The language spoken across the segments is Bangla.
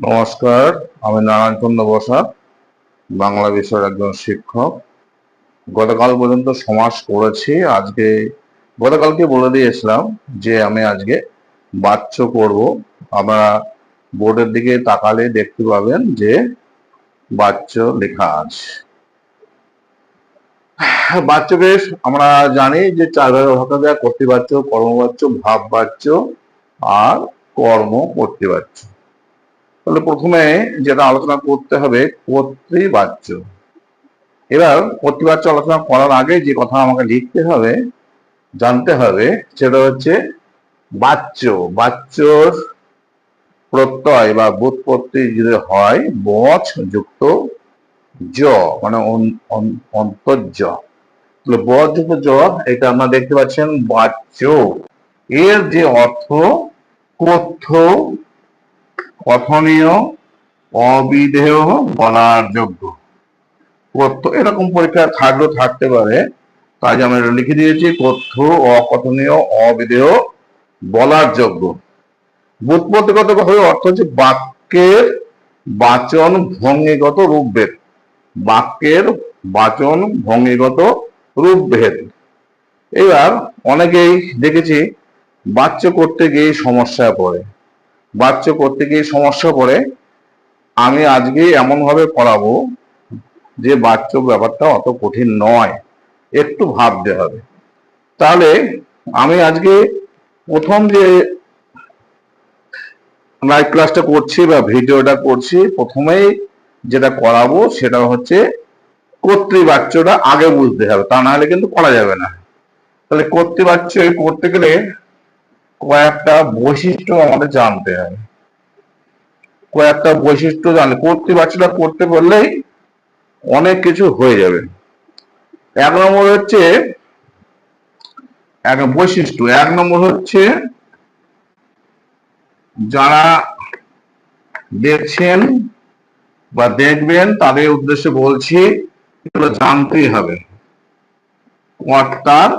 নমস্কার, আমি নারায়ণচন্দ্র বসাক, বাংলা বিষয়ের একজন শিক্ষক। গতকাল পর্যন্ত সমাস করেছি। গতকালকে বলে দিয়েছিলাম যে আমি আজকে বাচ্য করব। আপনারা বোর্ডের দিকে তাকালে দেখতে পাবেন যে বাচ্য লেখা আছে। বাচ্যকে আমরা জানি যে চার ভাগে ভাগ করা যায়: কর্তৃবাচ্য, কর্মবাচ্য, ভাববাচ্য আর কর্ম কর্তৃবাচ্য। তাহলে প্রথমে যেটা আলোচনা করতে হবে কর্তৃবাচ্য। এবার কর্তৃবাচ্য আলোচনা করার আগে যে কথা আমাকে লিখতে হবে, জানতে হবে, সেটা হচ্ছে বাচ্য। বাচ্যর প্রত্যয় বা ব্যুৎপত্তি যদি হয় বচ যুক্ত জ, মানে অন্তর্জ। তাহলে বচ যুক্ত জ, এটা আপনারা দেখতে পাচ্ছেন বাচ্য। এর যে অর্থ কথ্য, কথনীয়, অবিধেয়, বলার যোগ্য। এরকম পরীক্ষা থাকতে পারে, তাই আমি লিখে দিয়েছি কথ্য, অকথনীয়, অবিধেয়, বলার যোগ্য। ব্যুৎপত্তিগত ভাবে অর্থ হচ্ছে বাক্যের বাচন ভঙ্গিগত রূপভেদ। বাক্যের বাচন ভঙ্গিগত রূপভেদ। এবার অনেকেই দেখেছি বাচ্য করতে গিয়ে সমস্যা পড়ে। আমি আজকে এমন ভাবে পড়াবো যে বাচ্য ব্যাপারটা অত কঠিন নয়, একটু ভাবতে হবে। তাহলে আমি আজকে প্রথম যে লাইভ ক্লাসটা করছি বা ভিডিওটা করছি, প্রথমেই যেটা করাবো সেটা হচ্ছে কর্তৃবাচ্যটা আগে বুঝতে হবে, তা না হলে কিন্তু করা যাবে না। তাহলে কর্তৃবাচ্য করতে গেলে কয়েকটা বৈশিষ্ট্য আমাদের জানতে হবে। জানলে কর্তৃবাচ্যটা করতে পারলেই অনেক কিছু হয়ে যাবে। এক নম্বর হচ্ছে যারা দেখছেন বা দেখবেন তাদের উদ্দেশ্যে বলছি, এগুলো জানতেই হবে। কর্তার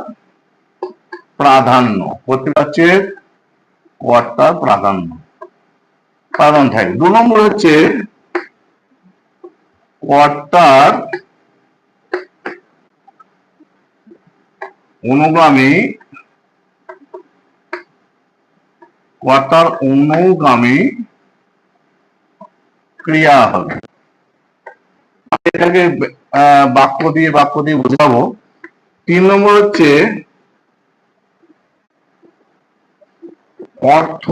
প্রাধান্য, কর্তৃবাচ্যের কর্তার প্রাধান্য থাকে। 2 নম্বর হচ্ছে কর্তার অনুগামী ক্রিয়া হবে। এটাকে বাক্য দিয়ে বোঝাবো। 3 নম্বর হচ্ছে অর্থ